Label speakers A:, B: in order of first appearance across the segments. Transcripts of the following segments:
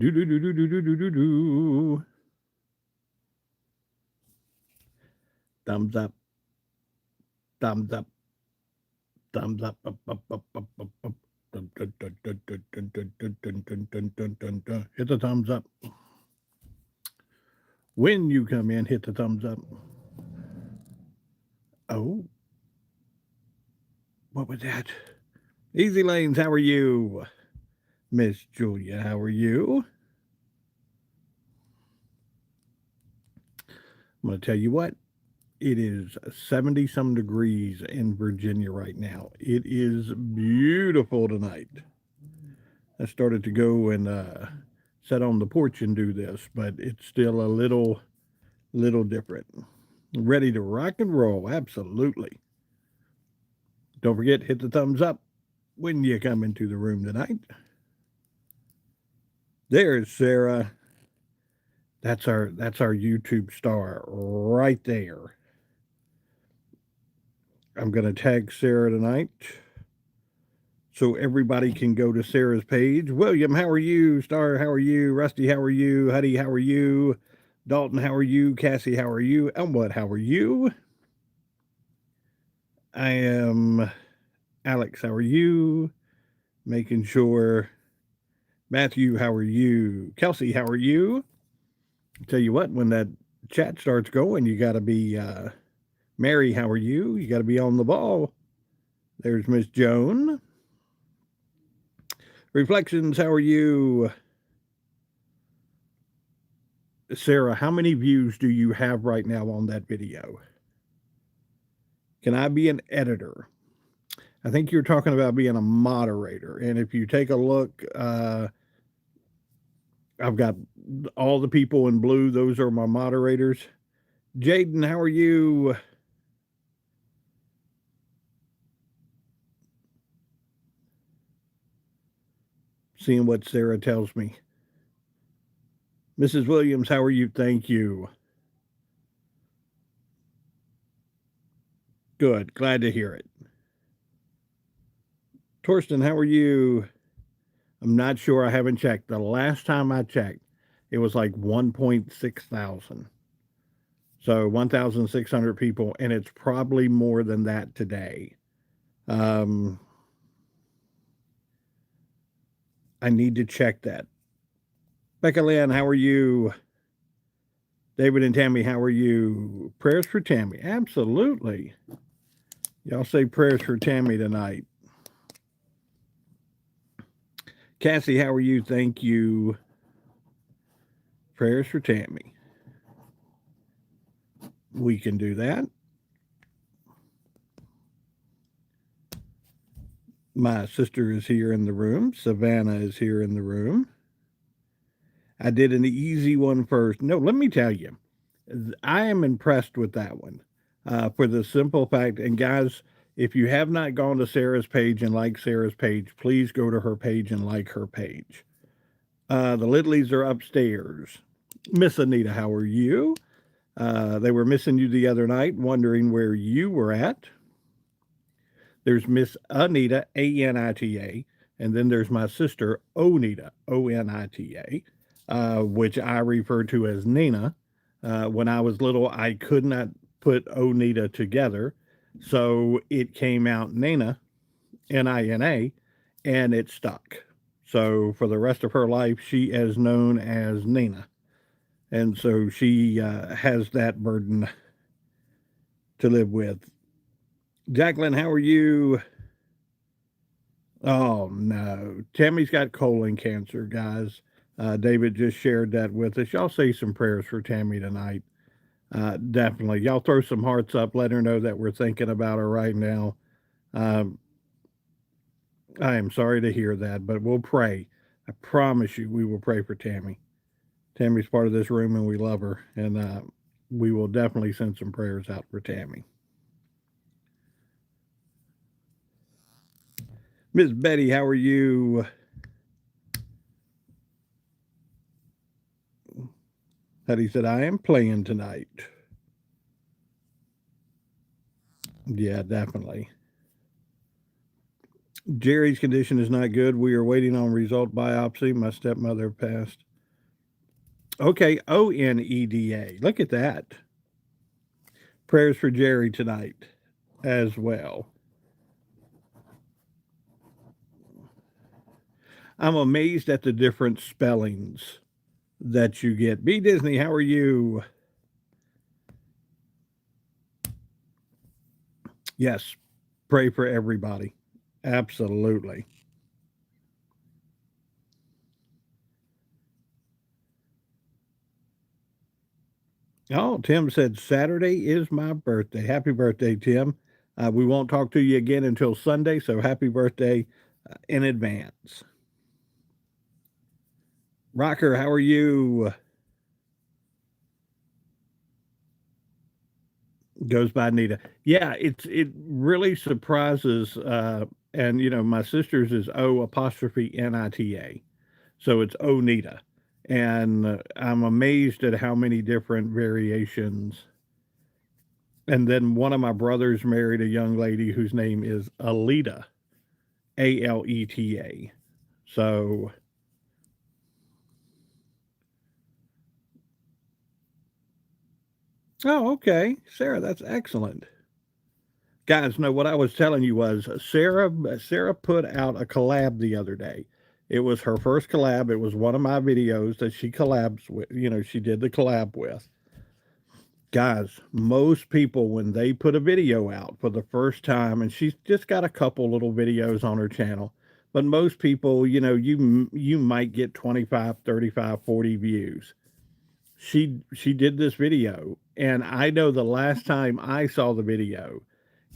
A: Do do do do do do do do do. Thumbs up, thumbs up, thumbs up, up, up, up, up, up, up. Dun, dun, dun, dun, dun, dun, dun, dun, dun, dun, dun, dun, dun, dun. Hit the thumbs up. When you come in, hit the thumbs up. Oh, what was that? Easy Lanes, how are you? Miss Julia, how are you? I'm going to tell you what, it is 70 some degrees in Virginia right now. It is beautiful tonight. I started to go and sit on the porch and do this, but it's still a little different. Ready to rock and roll, absolutely. Don't forget, hit the thumbs up when you come into the room tonight. There's Sarah. That's our YouTube star right there. I'm gonna tag Sarah tonight so everybody can go to Sarah's page. William, how are you? Star, how are you? Rusty, how are you? Huddy, how are you? Dalton, how are you? Cassie, how are you? Elmwood, how are you? I am Alex, how are you? Making sure. Matthew, how are you? Kelsey, how are you? Tell you what, when that chat starts going, you got to be Mary, how are you? You got to be on the ball. There's Miss Joan. Reflections, how are you? Sarah, how many views do you have right now on that video? Can I be an editor? I think you're talking about being a moderator. And if you take a look, I've got all the people in blue. Those are my moderators. Jaden, how are you? Seeing what Sarah tells me. Mrs. Williams, how are you? Thank you. Good. Glad to hear it. Torsten, how are you? I'm not sure. I haven't checked. The last time I checked, it was like 1.6 thousand. So 1,600 people, and it's probably more than that today. Um, I need to check that. Becca Lynn, how are you? David and Tammy, how are you? Prayers for Tammy. Absolutely. Y'all say prayers for Tammy tonight. Cassie, how are you? Thank you. Prayers for Tammy. We can do that. My sister is here in the room. Savannah is here in the room. I did an easy one first. No, let me tell you, I am impressed with that one for the simple fact. And guys, if you have not gone to Sarah's page and like Sarah's page, please go to her page and like her page. The Lidleys are upstairs. Miss Anita, how are you? They were missing you the other night, wondering where you were at. There's Miss Anita, Anita, and then there's my sister, Onita, Onita, which I refer to as Nina. When I was little, I could not put Onita together, so it came out Nina, Nina, and it stuck. So for the rest of her life, she is known as Nina. And so she has that burden to live with. Jacqueline, how are you? Oh, no. Tammy's got colon cancer, guys. David just shared that with us. Y'all say some prayers for Tammy tonight. Definitely. Y'all throw some hearts up. Let her know that we're thinking about her right now. Um, I am sorry to hear that, but we'll pray. I promise you, we will pray for Tammy. Tammy's part of this room and we love her. And we will definitely send some prayers out for Tammy. Miss Betty, how are you? Hetty said, I am playing tonight. Yeah, definitely. Jerry's condition is not good. We are waiting on result biopsy. My stepmother passed. Okay, Oneda. Look at that. Prayers for Jerry tonight as well. I'm amazed at the different spellings that you get. B Disney, how are you? Yes, pray for everybody. Absolutely. Oh, Tim said Saturday is my birthday. Happy birthday, Tim. We won't talk to you again until Sunday, so happy birthday in advance. Rocker, how are you? Goes by Nita. Yeah, it really surprises. And my sister's is O apostrophe Nita, so it's Onita, and I'm amazed at how many different variations. And then one of my brothers married a young lady whose name is Alita, Aleta. So, oh, okay, Sarah, that's excellent. Guys, no, what I was telling you was Sarah put out a collab the other day. It was her first collab. It was one of my videos that she collabs with, she did the collab with. Guys, most people when they put a video out for the first time, and she's just got a couple little videos on her channel, but most people, you might get 25, 35, 40 views. She did this video, and I know the last time I saw the video,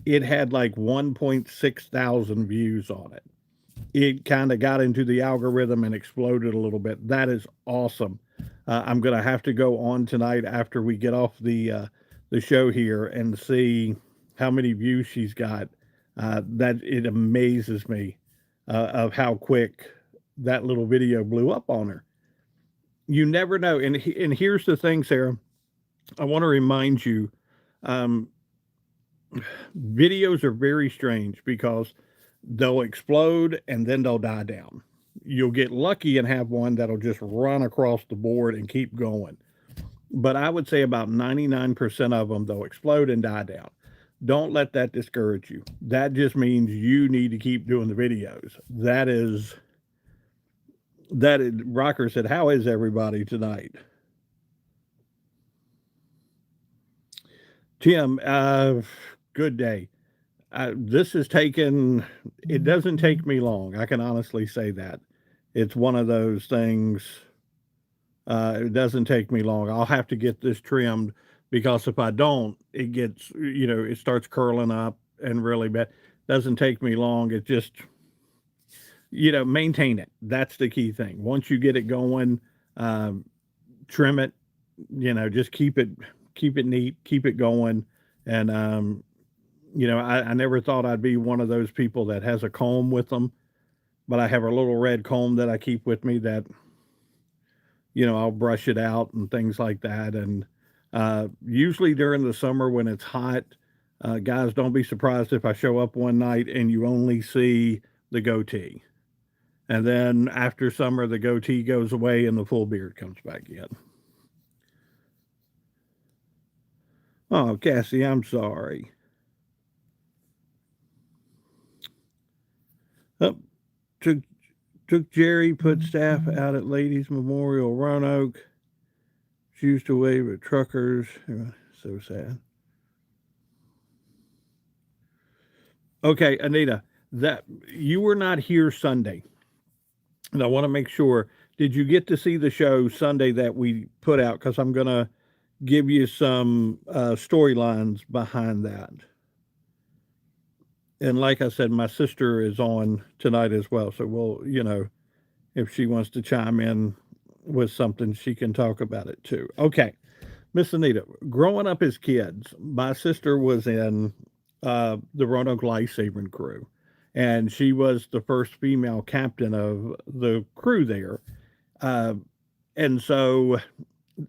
A: it had like 1.6 thousand views on it. It kind of got into the algorithm and exploded a little bit. That is awesome. I'm going to have to go on tonight after we get off the show here and see how many views she's got. That it amazes me of how quick that little video blew up on her. You never know. And here's the thing, Sarah. I want to remind you, um, videos are very strange because they'll explode and then they'll die down. You'll get lucky and have one that'll just run across the board and keep going. But I would say about 99% of them, they'll explode and die down. Don't let that discourage you. That just means you need to keep doing the videos. Rocker said, how is everybody tonight? Tim, good day. This has taken, it doesn't take me long. I can honestly say that. It's one of those things, it doesn't take me long. I'll have to get this trimmed because if I don't, it gets, it starts curling up and really bad. Doesn't take me long. It just, maintain it. That's the key thing. Once you get it going, um, trim it, just keep it neat, keep it going. And, I never thought I'd be one of those people that has a comb with them, but I have a little red comb that I keep with me that, I'll brush it out and things like that. And usually during the summer when it's hot, guys, don't be surprised if I show up one night and you only see the goatee. And then after summer, the goatee goes away and the full beard comes back in. Oh, Cassie, I'm sorry. Oh, took took Jerry, put staff out at Ladies Memorial Roanoke. She used to wave at truckers. So sad. Okay, Anita, that you were not here Sunday, and I want to make sure. Did you get to see the show Sunday that we put out? Because I'm gonna give you some storylines behind that. And like I said, my sister is on tonight as well, so if she wants to chime in with something, she can talk about it too. Okay, Miss Anita, growing up as kids, my sister was in the Roanoke Lifesaving Crew, and she was the first female captain of the crew there. Uh, and so,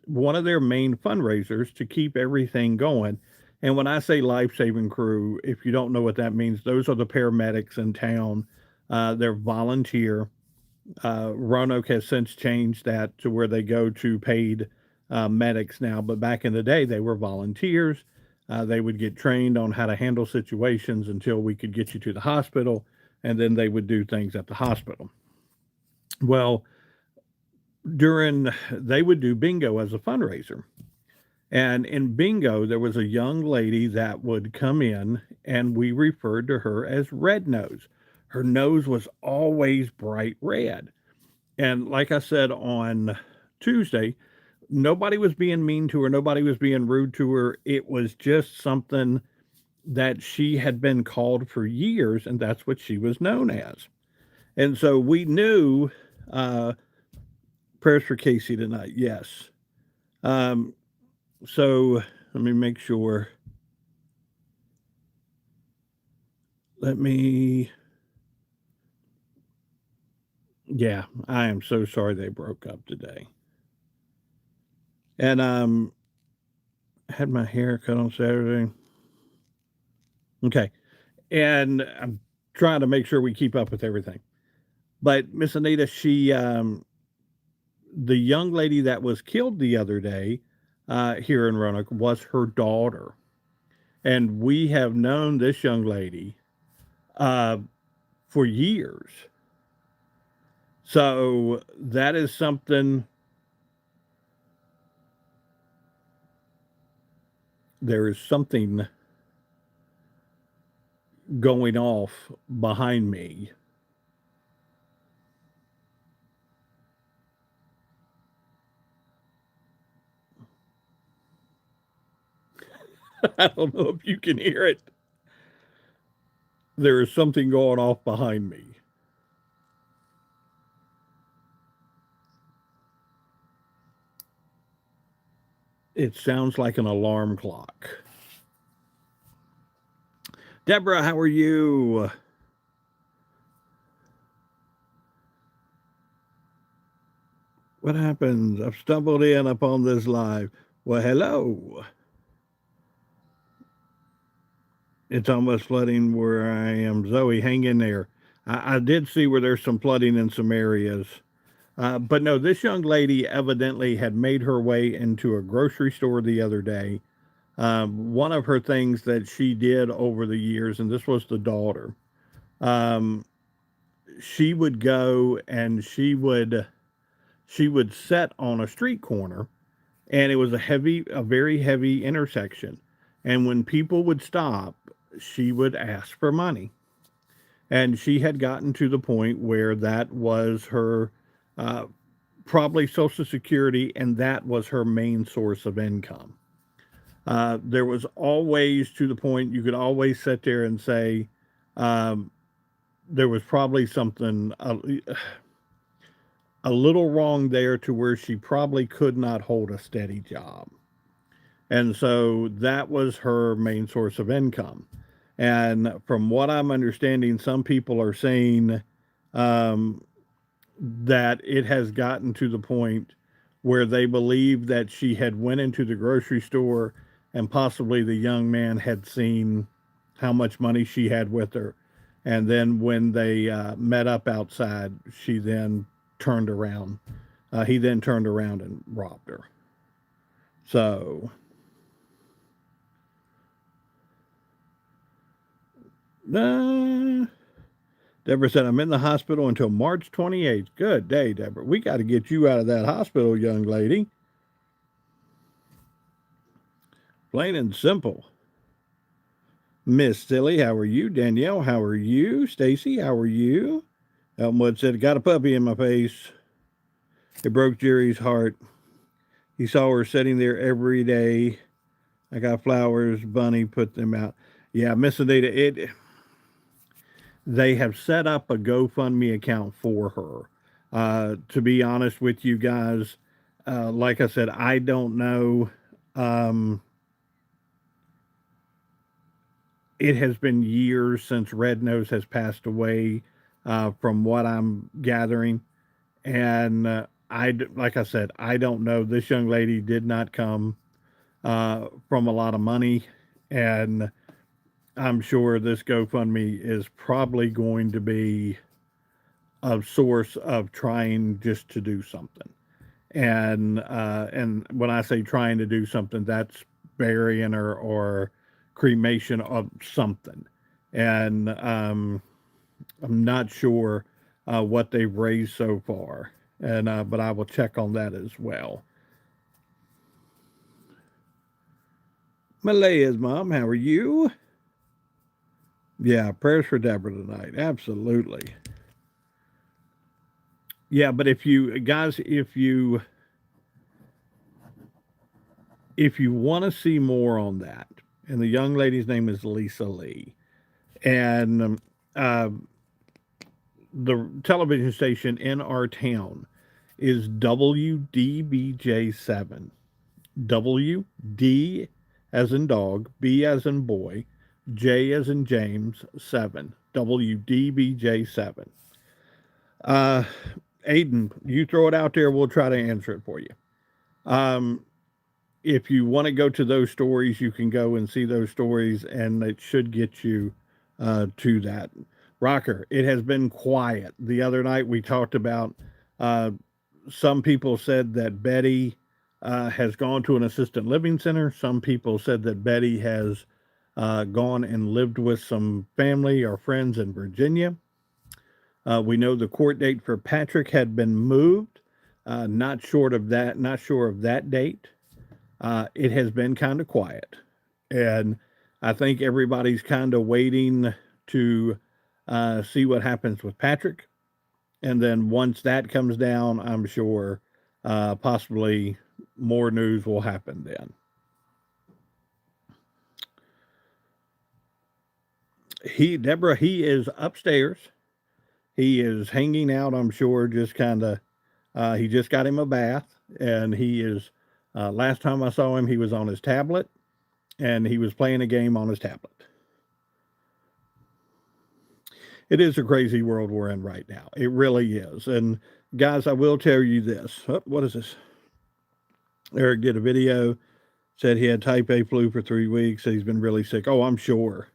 A: one of their main fundraisers to keep everything going. And when I say lifesaving crew, if you don't know what that means, those are the paramedics in town. They're volunteer, Roanoke has since changed that to where they go to paid medics now, but back in the day, they were volunteers. They would get trained on how to handle situations until we could get you to the hospital, and then they would do things at the hospital. Well, during they would do bingo as a fundraiser. And in bingo, there was a young lady that would come in, and we referred to her as Red Nose. Her nose was always bright red. And like I said on Tuesday, nobody was being mean to her, nobody was being rude to her. It was just something that she had been called for years, and that's what she was known as. And so we knew uh, prayers for Casey tonight, yes. Um, so let me make sure. Let me. Yeah, I am so sorry they broke up today. And had my hair cut on Saturday. Okay, and I'm trying to make sure we keep up with everything. But Miss Anita, the young lady that was killed the other day here in Roanoke was her daughter, and we have known this young lady uh, for years. So that is something. There is something going off behind me. I don't know if you can hear it. There is something going off behind me. It sounds like an alarm clock. Deborah, how are you? What happens? I've stumbled in upon this live. Well, hello. It's almost flooding where I am. Zoe, hang in there. I did see where there's some flooding in some areas. But no, this young lady evidently had made her way into a grocery store the other day. One of her things that she did over the years, and this was the daughter, um, she would go and she would set on a street corner, and it was a very heavy intersection. And when people would stop, she would ask for money. And she had gotten to the point where that was her uh, probably Social Security, and that was her main source of income. There was always to the point you could always sit there and say um, there was probably something a little wrong there to where she probably could not hold a steady job. And so that was her main source of income. And from what I'm understanding, some people are saying um, that it has gotten to the point where they believe that she had went into the grocery store and possibly the young man had seen how much money she had with her, and then when they met up outside, she then turned around. He then turned around and robbed her. So uh, Deborah said, I'm in the hospital until March 28th. Good day, Deborah. We got to get you out of that hospital, young lady. Plain and simple. Miss Silly, how are you? Danielle, how are you? Stacy, how are you? Elmwood said, got a puppy in my face. It broke Jerry's heart. He saw her sitting there every day. I got flowers. Bunny put them out. Yeah, Miss Anita, they have set up a GoFundMe account for her. To be honest with you guys, like I said, I don't know. Um, it has been years since Red Nose has passed away, from what I'm gathering. And like I said, I don't know. This young lady did not come from a lot of money. And I'm sure this GoFundMe is probably going to be source of trying just to do something. And when I say trying to do something, that's burying or cremation of something. And I'm not sure what they've raised so far, and but I will check on that as well. Malaya's mom, how are you? Yeah, prayers for Deborah tonight. Absolutely. Yeah, but if you guys, if you want to see more on that, and the young lady's name is Lisa Lee, and uh, the television station in our town is WDBJ7. WD as in dog, B as in boy, J as in James, 7. WDBJ7. Uh, Aiden, you throw it out there, we'll try to answer it for you. Um, if you want to go to those stories, you can go and see those stories, and it should get you to that. Rocker, it has been quiet. The other night we talked about uh, some people said that Betty has gone to an assisted living center. Some people said that Betty has gone and lived with some family or friends in Virginia. We know the court date for Patrick had been moved. Not sure of that date. It has been kind of quiet, and I think everybody's kind of waiting to see what happens with Patrick. And then once that comes down, I'm sure possibly more news will happen then. Deborah, he is upstairs. He is hanging out, I'm sure, just kind of, he just got him a bath. And he is, last time I saw him, he was on his tablet and he was playing a game on his tablet. It is a crazy world we're in right now. It really is. And guys, I will tell you this. Oh, what is this? Eric did a video, said he had type A flu for 3 weeks. He's been really sick. Oh, I'm sure.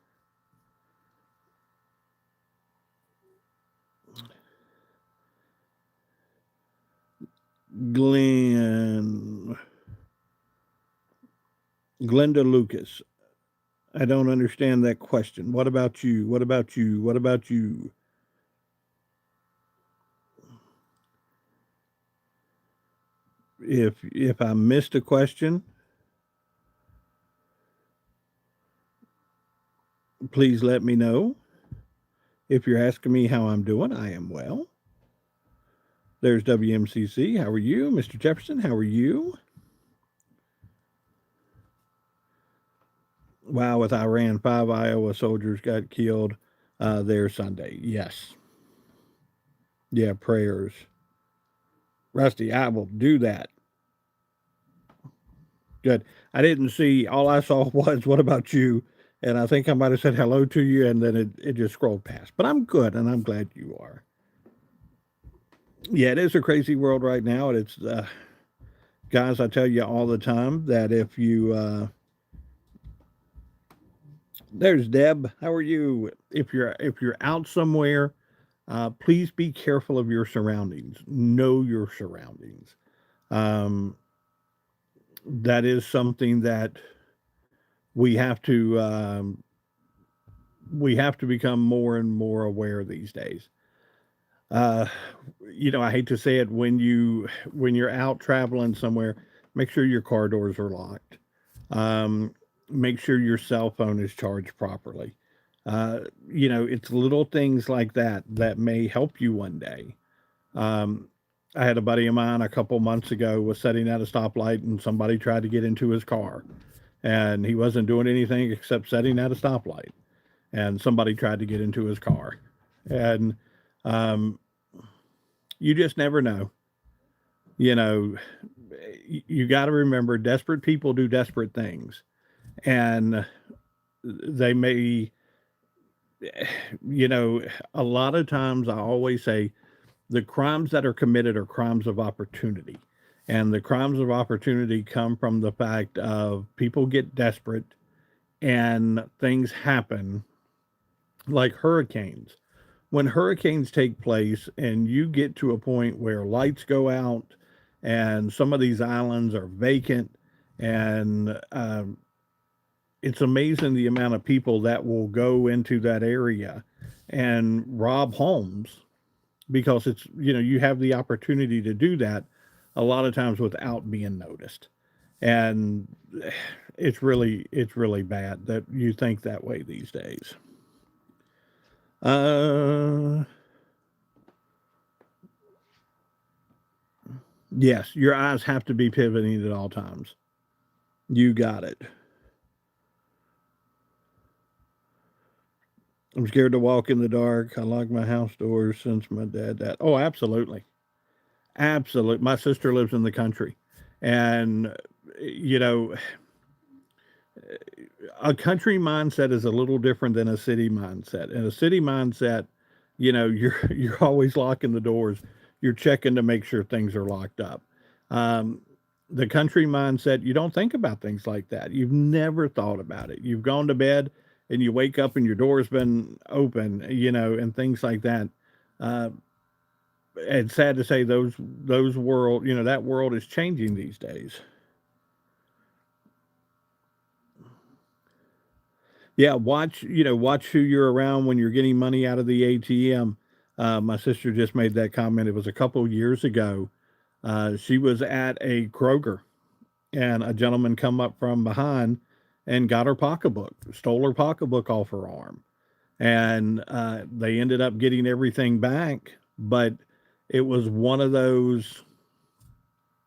A: Glenn, Glenda Lucas. I don't understand that question. What about you? What about you? What about you? If I missed a question, please let me know. If you're asking me how I'm doing, I am well. There's WMCC. How are you? Mr. Jefferson, how are you? Wow, with Iran, 5 Iowa soldiers got killed there Sunday. Yes. Yeah, prayers. Rusty, I will do that. Good. I didn't see, all I saw was, what about you? And I think I might have said hello to you, and then it just scrolled past. But I'm good, and I'm glad you are. Yeah, it is a crazy world right now. And it's, guys, I tell you all the time that if you, there's Deb. How are you? If you're out somewhere, please be careful of your surroundings. Know your surroundings. Um, that is something that we have to we have to become more and more aware these days. Uh, I hate to say it, when you're out traveling somewhere, make sure your car doors are locked. Um, Make sure your cell phone is charged properly. It's little things like that that may help you one day. Um, I had a buddy of mine a couple months ago was sitting at a stoplight and somebody tried to get into his car, and he wasn't doing anything except sitting at a stoplight, and somebody tried to get into his car, and um, you just never know. You know, you got to remember, desperate people do desperate things, and they may, a lot of times I always say the crimes that are committed are crimes of opportunity. And the crimes of opportunity come from the fact of people get desperate and things happen like hurricanes. when hurricanes take place and you get to a point where lights go out and some of these islands are vacant, and it's amazing the amount of people that will go into that area and rob homes, because it's, you have the opportunity to do that a lot of times without being noticed. And it's really bad that you think that way these days. uh yes, your eyes have to be pivoting at all times. You got it. I'm scared to walk in the dark. I lock my house doors since my dad died. Oh, absolutely. Absolutely. My sister lives in the country. And, you know, a country mindset is a little different than a city mindset. In a city mindset, you're always locking the doors. You're checking to make sure things are locked up. Um, the country mindset, you don't think about things like that. You've never thought about it. You've gone to bed and you wake up and your door's been open, and things like that. Uh, and sad to say, those world, that world is changing these days. Yeah, watch who you're around when you're getting money out of the ATM. My sister just made that comment. It was a couple years ago. She was at a Kroger, and a gentleman come up from behind and got her pocketbook, stole her pocketbook off her arm, and they ended up getting everything back. But it was one of those,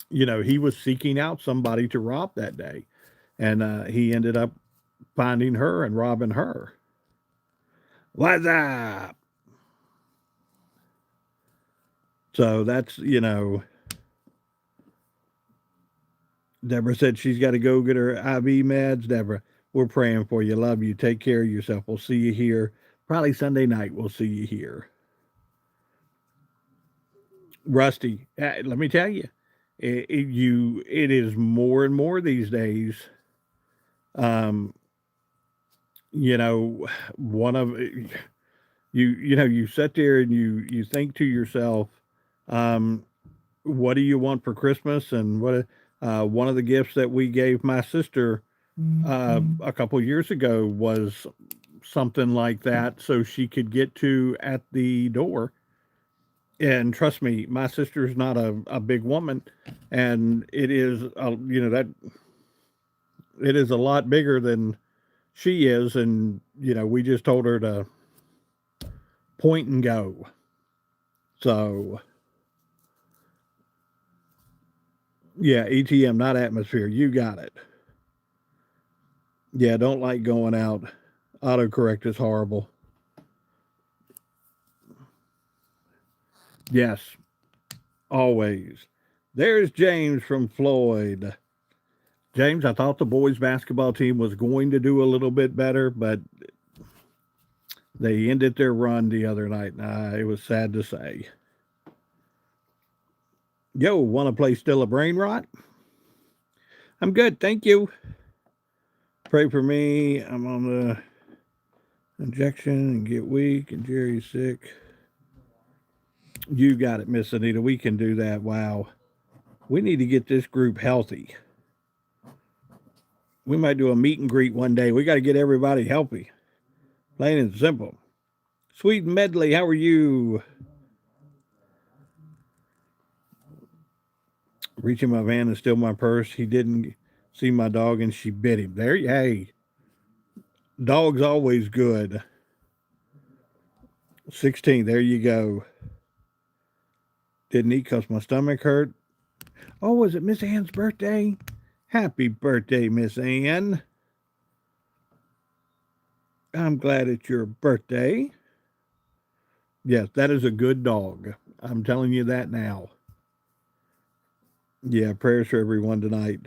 A: he was seeking out somebody to rob that day, and he ended up finding her and robbing her. What's up? So that's, Deborah said she's got to go get her IV meds. Deborah, we're praying for you. Love you. Take care of yourself. We'll see you here. Probably Sunday night, we'll see you here. Rusty, let me tell you, it is more and more these days. Um, you know, one of you sit there and you think to yourself, um, what do you want for Christmas? And one of the gifts that we gave my sister a couple years ago was something like that, so she could get to at the door. And trust me, my sister's not a big woman, and it is that it is a lot bigger than she is, and we just told her to point and go. So yeah, ATM, not atmosphere. You got it. Yeah, don't like going out. Autocorrect is horrible. Yes, always. There's James from Floyd. James, I thought the boys basketball team was going to do a little bit better, but they ended their run the other night. It was sad to say. Yo, want to play Still a Brain Rot? I'm good, thank you. Pray for me. I'm on the injection and get weak, and Jerry's sick. You got it, Miss Anita. We can do that. Wow. We need to get this group healthy. We might do a meet and greet one day. We got to get everybody healthy. Plain and simple. Sweet Medley, how are you? Reaching my van and steal my purse. He didn't see my dog and she bit him. There, hey, dog's always good. 16, there you go. Didn't eat because my stomach hurt. Oh, was it Miss Ann's birthday? Happy birthday, Miss Ann. I'm glad it's your birthday. Yes, that is a good dog. I'm telling you that now. Yeah, prayers for everyone tonight.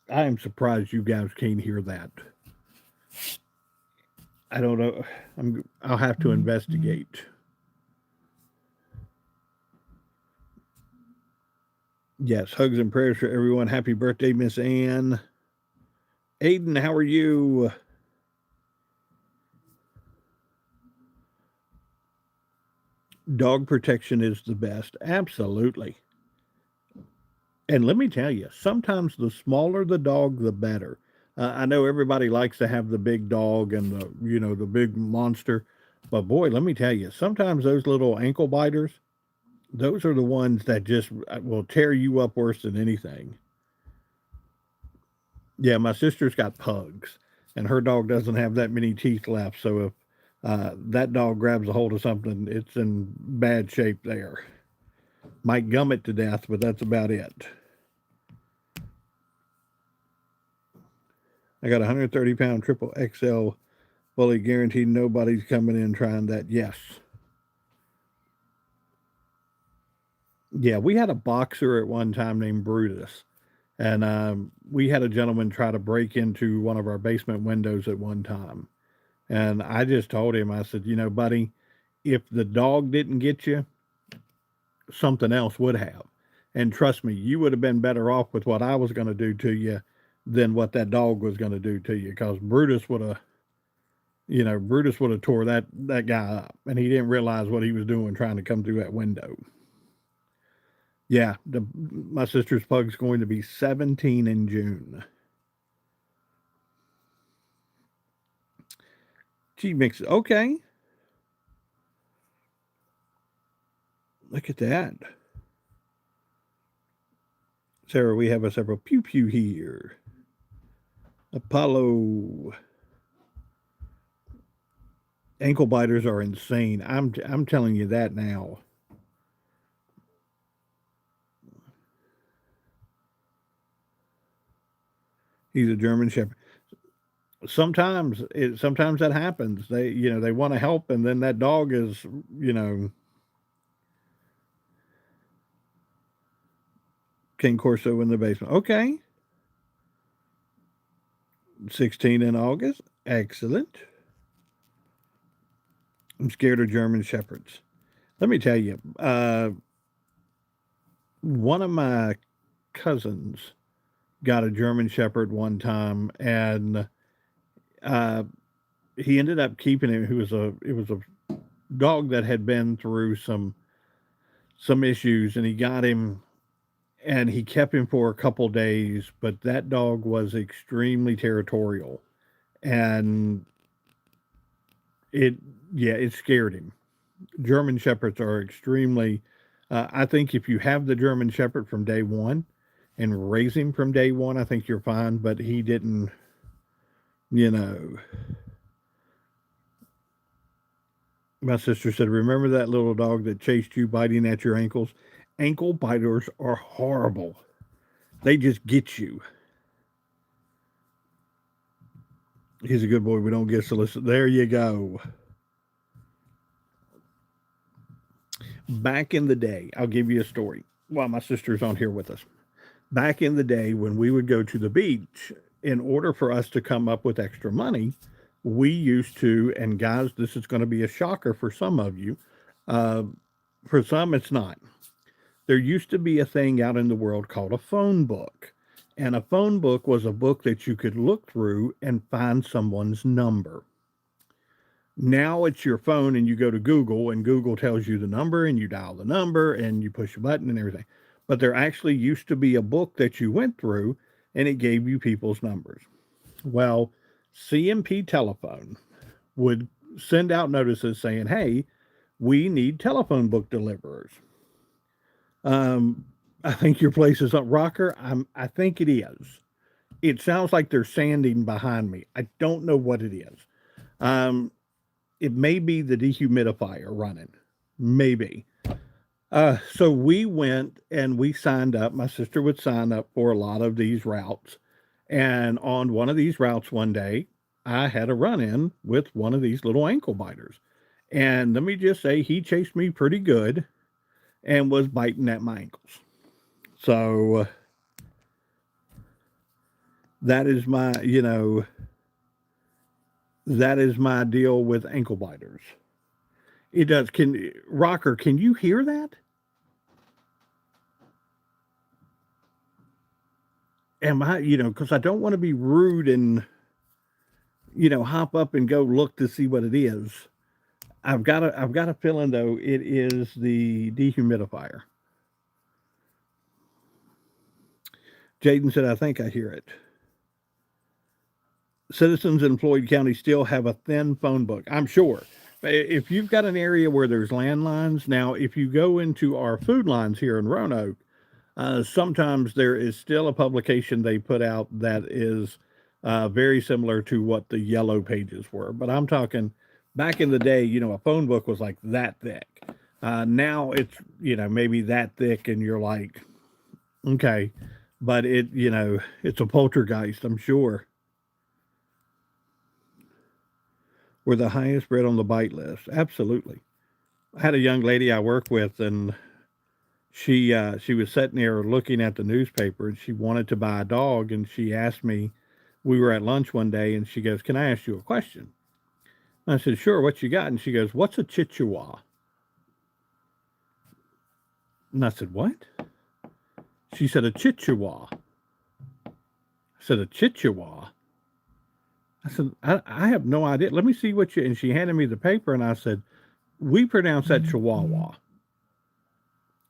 A: I am surprised you guys can't hear that. I don't know. I'll have to investigate. Yes, hugs and prayers for everyone. Happy birthday, Miss Ann. Aiden, how are you? Dog protection is the best. Absolutely. And let me tell you, sometimes the smaller the dog, the better. I know everybody likes to have the big dog and the big monster, but boy, let me tell you, sometimes those little ankle biters, those are the ones that just will tear you up worse than anything. Yeah, my sister's got pugs, and her dog doesn't have that many teeth left. So if that dog grabs a hold of something, it's in bad shape there. Might gum it to death, but that's about it. I got a 130-pound triple XL, fully guaranteed nobody's coming in trying that. Yes. Yeah, we had a boxer at one time named Brutus. And we had a gentleman try to break into one of our basement windows at one time. And I just told him, I said, buddy, if the dog didn't get you, something else would have. And trust me, you would have been better off with what I was going to do to you than what that dog was going to do to you. Because Brutus would have tore that guy up, and he didn't realize what he was doing trying to come through that window. Yeah, my sister's pug's going to be 17 in June. She mixes. Okay, look at that. Sarah, we have a several pew pew here. Apollo. Ankle biters are insane. I'm telling you that now. He's a German Shepherd. Sometimes that happens. They want to help, and then that dog is you know King Corso in the basement. Okay, 16 in August. Excellent. I'm scared of German Shepherds. Let me tell you, one of my cousins got a German Shepherd one time, and uh, he ended up keeping him. It was a dog that had been through some issues, and he got him, and he kept him for a couple days. But that dog was extremely territorial, and it yeah, it scared him. German Shepherds are extremely. I think if you have the German Shepherd from day one and raise him from day one, I think you're fine. But he didn't, you know. My sister said, "Remember that little dog that chased you, biting at your ankles? Ankle biters are horrible. They just get you." He's a good boy. We don't get solicited. There you go. Back in the day, I'll give you a story. While my sister's on here with us. Back in the day when we would go to the beach, in order for us to come up with extra money, we used to, and guys, this is going to be a shocker for some of you. Uh, for some, it's not. There used to be a thing out in the world called a phone book. And a phone book was a book that you could look through and find someone's number. Now it's your phone and you go to Google and Google tells you the number and you dial the number and you push a button and everything. But there actually used to be a book that you went through and it gave you people's numbers. Well, CMP Telephone would send out notices saying, "Hey, we need telephone book deliverers." Um, I think your place is up rocker. I think it is. It sounds like they're sanding behind me. I don't know what it is. Um, it may be the dehumidifier running. Maybe. So we went and we signed up. My sister would sign up for a lot of these routes. And on one of these routes one day, I had a run in with one of these little ankle biters. And let me just say, he chased me pretty good and was biting at my ankles. So that is my deal with ankle biters. It does. Rocker, can you hear that? Am I, because I don't want to be rude and, hop up and go look to see what it is. I've got a feeling though it is the dehumidifier. Jaden said, I think I hear it. Citizens in Floyd County still have a thin phone book, I'm sure. If you've got an area where there's landlines, now if you go into our food lines here in Roanoke, sometimes there is still a publication they put out that is very similar to what the yellow pages were. But I'm talking back in the day, a phone book was like that thick. Now it's, maybe that thick, and you're like, okay. But it's a poltergeist, I'm sure. We're the highest bred on the bite list. Absolutely. I had a young lady I work with, and she was sitting there looking at the newspaper, and she wanted to buy a dog, and she asked me. We were at lunch one day, and she goes, "Can I ask you a question?" I said, "Sure. What you got?" And she goes, "What's a Chihuahua?" And I said, "What?" She said, "A Chihuahua." I said, "A Chihuahua." I said, I have no idea. Let me see what you. And she handed me the paper, and I said, "We pronounce that Chihuahua."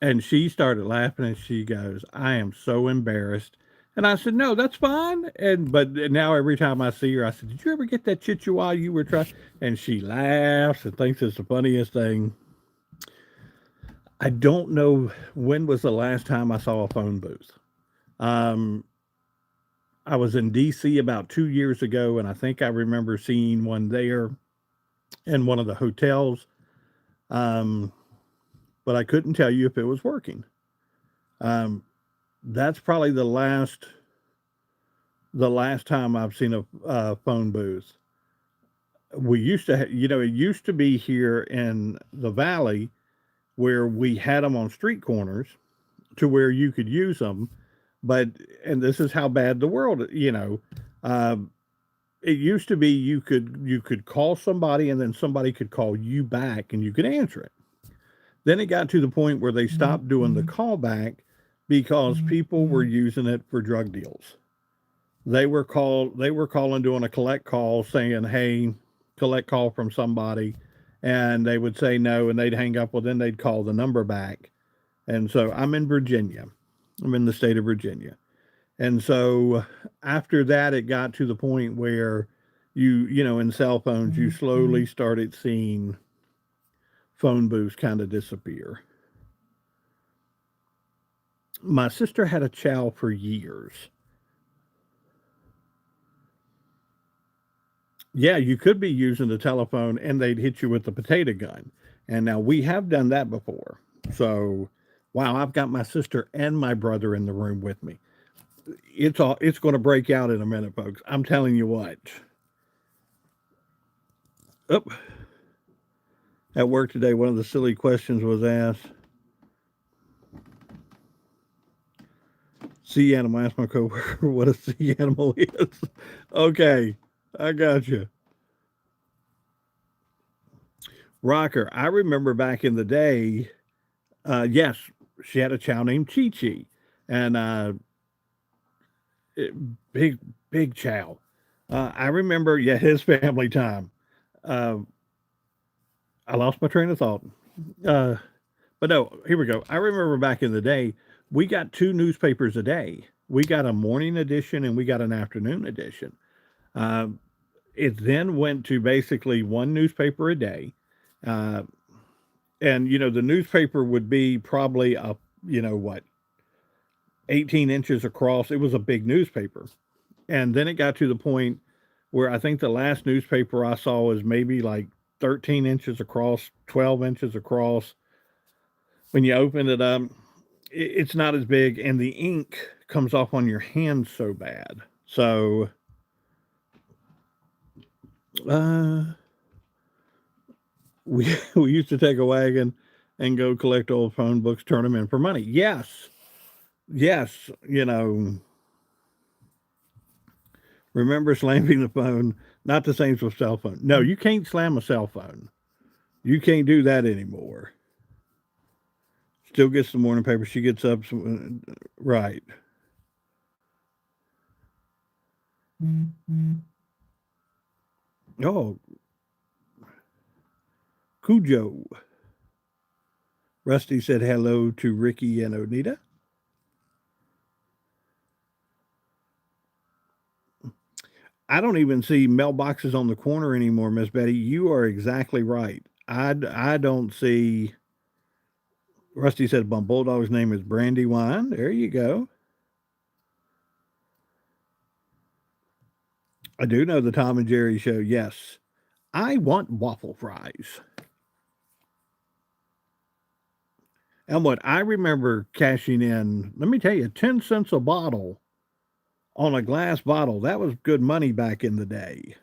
A: And she started laughing, and she goes, "I am so embarrassed." And I said, "No, that's fine." But now every time I see her, I said, "Did you ever get that Chihuahua you were trying?" And she laughs and thinks it's the funniest thing. I don't know when was the last time I saw a phone booth. Um, I was in D.C. about 2 years ago, and I think I remember seeing one there in one of the hotels. Um, but I couldn't tell you if it was working. Um, that's probably the last time I've seen a phone booth. We used to, it used to be here in the valley where we had them on street corners to where you could use them. But and this is how bad the world, uh, it used to be you could call somebody, and then somebody could call you back and you could answer it. Then it got to the point where they stopped doing the callback because people were using it for drug deals. They were calling, doing a collect call, saying, "Hey, collect call from somebody," and they would say no, and they'd hang up. Well, then they'd call the number back. And so I'm in Virginia. I'm in the state of Virginia. And so after that, it got to the point where in cell phones, you slowly started seeing phone booths kind of disappear. My sister had a chow for years. Yeah, you could be using the telephone, and they'd hit you with the potato gun. And now we have done that before. So, wow, I've got my sister and my brother in the room with me. It's going to break out in a minute, folks. I'm telling you what. Oh, at work today, one of the silly questions was asked. Sea animal. Asked my coworker what a sea animal is. Okay, I got you. Rocker. I remember back in the day. Yes, she had a child named Chi Chi, and it, big big chow. I remember. Yeah, his family time. Uh, I lost my train of thought. Uh, But no, here we go. I remember back in the day, we got two newspapers a day. We got a morning edition and we got an afternoon edition. Uh, it then went to basically one newspaper a day. Uh, and, the newspaper would be probably a, what, 18 inches across. It was a big newspaper. And then it got to the point where I think the last newspaper I saw was maybe like 13 inches across, 12 inches across. When you open it up, it's not as big, and the ink comes off on your hands so bad. So, uh, we we used to take a wagon and go collect old phone books, turn them in for money. Yes, yes. Remember slamming the phone? Not the same with cell phone. No, you can't slam a cell phone. You can't do that anymore. Still gets the morning paper. She gets up. Right. Oh, Cujo. Rusty said hello to Ricky and Onita. I don't even see mailboxes on the corner anymore, Miss Betty. You are exactly right. I don't see. Rusty said, "My bulldog's name is Brandywine." There you go. I do know the Tom and Jerry show. Yes, I want waffle fries. And what I remember cashing in, let me tell you, 10 cents a bottle on a glass bottle. That was good money back in the day.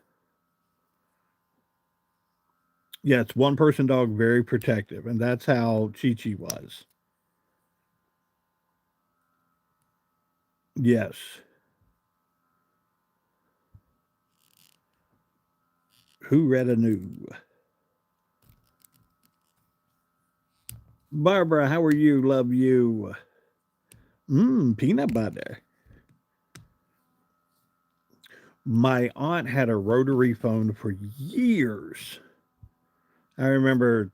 A: Yeah, it's one person dog, very protective, and that's how Chi Chi was. Yes. Who read a new? Barbara, how are you? Love you. Peanut butter. My aunt had a rotary phone for years. I remember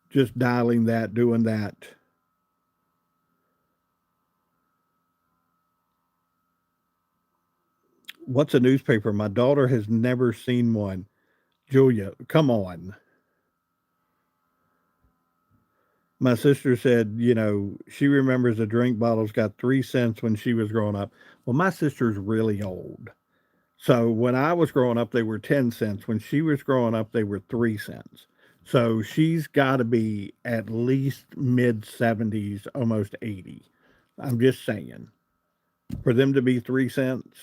A: just dialing that, doing that. What's a newspaper? My daughter has never seen one. Julia, come on. My sister said, she remembers the drink bottles got 3 cents when she was growing up. Well, my sister's really old. So when I was growing up, they were 10 cents. When she was growing up, they were 3 cents. So she's got to be at least mid 70s, almost 80. I'm just saying. For them to be 3 cents,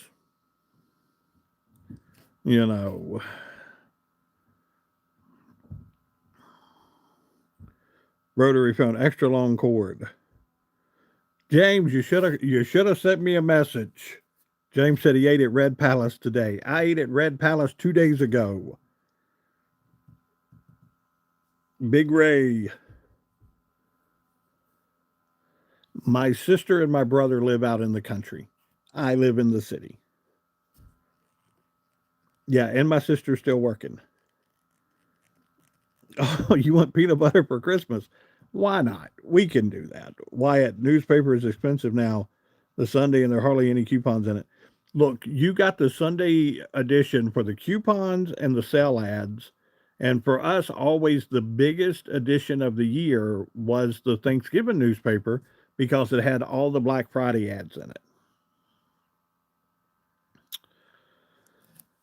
A: you know, rotary phone, extra long cord. James, you should have sent me a message. James said he ate at Red Palace today. I ate at Red Palace 2 days ago. Big Ray. My sister and my brother live out in the country. I live in the city. Yeah, and my sister's still working. Oh, you want peanut butter for Christmas? Why not? We can do that. Wyatt, newspaper is expensive now. The Sunday, and there are hardly any coupons in it. Look, you got the Sunday edition for the coupons and the sell ads. And for us, always the biggest edition of the year was the Thanksgiving newspaper because it had all the Black Friday ads in it.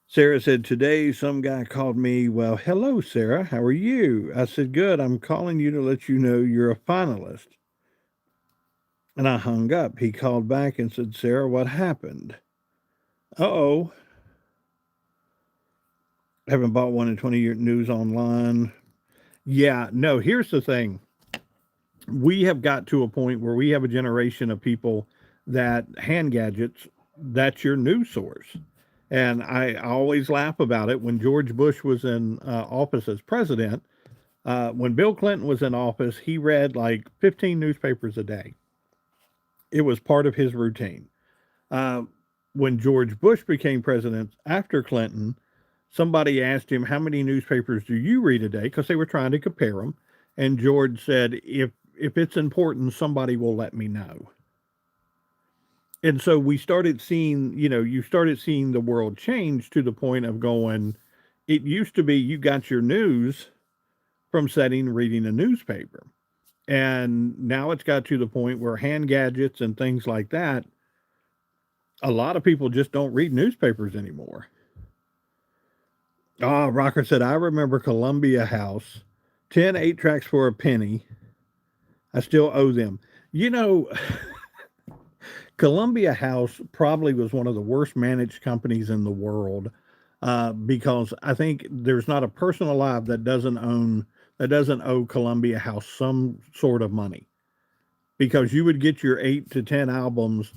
A: Sarah said, today some guy called me. Well, hello, Sarah. How are you? I said, good. I'm calling you to let you know you're a finalist. And I hung up. He called back and said, Sarah, what happened? Uh-oh. Haven't bought one in 20 years. News online. Yeah, no, here's the thing. We have got to a point where we have a generation of people that hand gadgets, that's your news source. And I always laugh about it. When George Bush was in office as president, when Bill Clinton was in office, he read like 15 newspapers a day. It was part of his routine. Uh, when George Bush became president after Clinton, somebody asked him, how many newspapers do you read a day? Because they were trying to compare them. And George said, if it's important, somebody will let me know. And so we started seeing, you started seeing the world change to the point of going, it used to be you got your news from sitting reading a newspaper. And now it's got to the point where hand gadgets and things like that, a lot of people just don't read newspapers anymore. Ah, Rocker said, I remember Columbia House, 10 8 tracks for a penny. I still owe them. You know, Columbia House probably was one of the worst managed companies in the world because I think there's not a person alive that doesn't owe Columbia House some sort of money because you would get your 8 to 10 albums,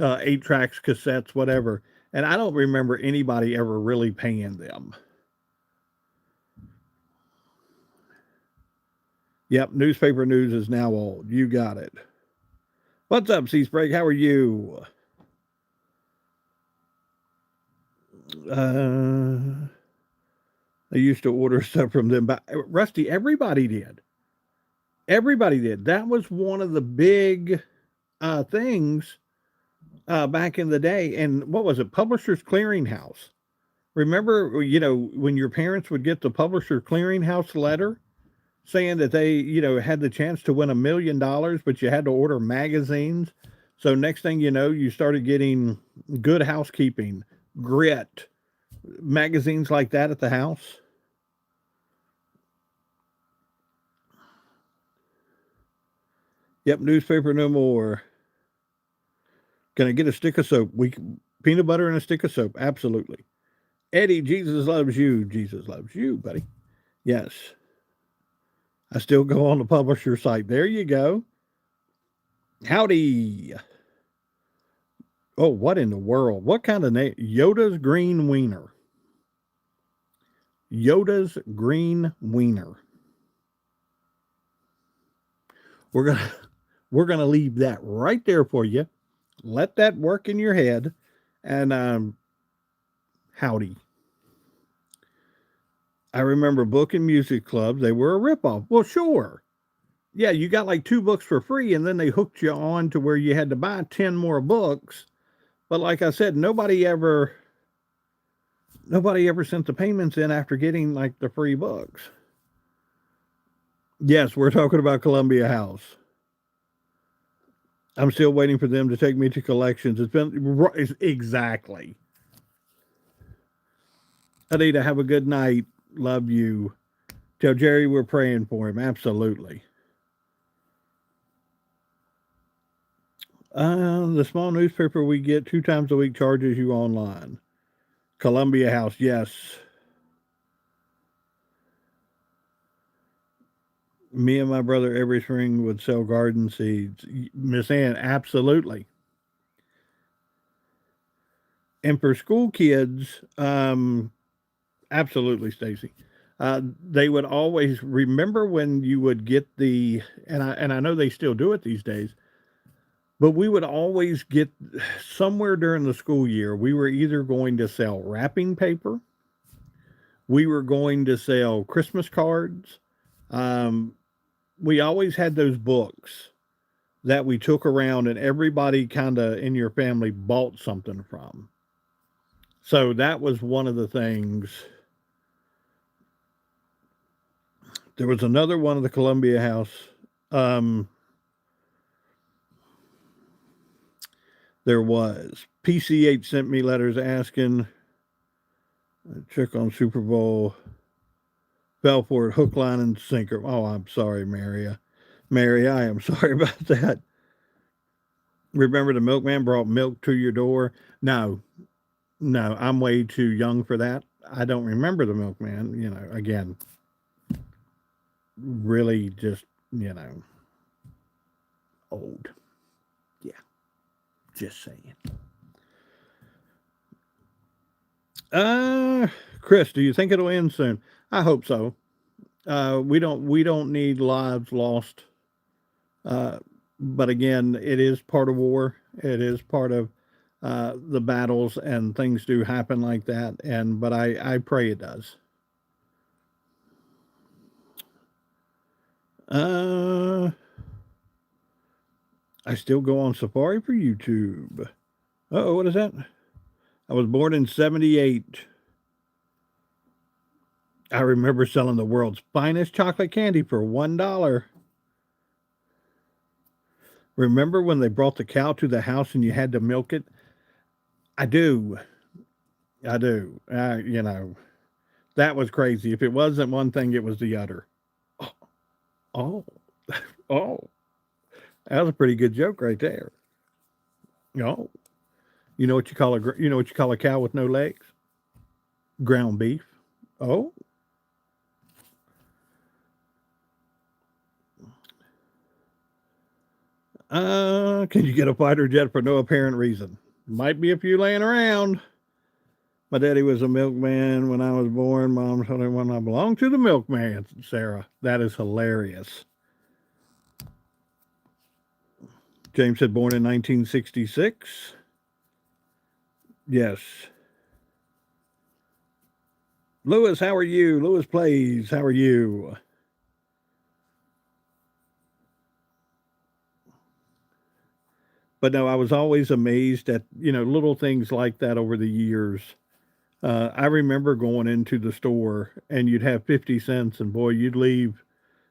A: 8 tracks, cassettes, whatever, and I don't remember anybody ever really paying them. Yep, newspaper news is now old. You got it. What's up, C Sprague? How are you? Uh, I used to order stuff from them, but Rusty, everybody did. Everybody did. That was one of the big things back in the day. And what was it? Publishers Clearinghouse. Remember, when your parents would get the Publisher Clearinghouse letter saying that they, had the chance to win $1 million, but you had to order magazines. So next thing you know, you started getting Good Housekeeping, Grit, magazines like that at the house. Yep, newspaper no more. Can I get a stick of soap? Peanut butter and a stick of soap. Absolutely. Eddie, Jesus loves you. Jesus loves you, buddy. Yes. I still go on the publisher site. There you go. Howdy. Oh, what in the world? What kind of name? Yoda's Green Wiener. Yoda's Green Wiener. We're gonna we're gonna leave that right there for you. Let that work in your head. And howdy. I remember book and music clubs. They were a ripoff. Well, sure. Yeah, you got like 2 books for free, and then they hooked you on to where you had to buy 10 more books. But like I said, nobody ever sent the payments in after getting like the free books. Yes, we're talking about Columbia House. I'm still waiting for them to take me to collections. It's been exactly. Anita, have a good night. Love you. Tell Jerry we're praying for him. Absolutely. The small newspaper we get 2 times a week charges you online. Columbia House, yes. Me and my brother every spring would sell garden seeds. Miss Ann, absolutely. And for school kids, absolutely, Stacy. They would always remember when you would get and I know they still do it these days, but we would always get somewhere during the school year. We were either going to sell wrapping paper, we were going to sell Christmas cards. Um, we always had those books that we took around, and everybody kind of in your family bought something from. So that was one of the things. There was another one of the Columbia House. Um, there was PCH sent me letters asking check on Super Bowl, fell for it, hook, line, and sinker. Oh, I'm sorry, Maria. Mary, I am sorry about that. Remember the milkman brought milk to your door? No, no, I'm way too young for that. I don't remember the milkman. Again, really just, old. Yeah, just saying. Uh, Chris, do you think it'll end soon? I hope so. We don't need lives lost. Uh, but again, it is part of war. It is part of the battles, and things do happen like that. But I pray it does. Uh, I still go on Safari for YouTube. Oh, what is that? I was born in '78. I remember selling the world's finest chocolate candy for $1. Remember when they brought the cow to the house and you had to milk it? I do. I do. That was crazy. If it wasn't one thing, it was the other. Oh, oh, oh. That was a pretty good joke right there. Oh, you know what you call a cow with no legs? Ground beef. Oh, can you get a fighter jet for no apparent reason? Might be a few laying around. My daddy was a milkman when I was born. Mom told him when I belonged to the milkman. Sarah, that is hilarious. James said born in 1966. Yes. Lewis, how are you? Lewis Plays, how are you? But no, I was always amazed at, little things like that over the years. I remember going into the store and you'd have 50 cents, and boy, you'd leave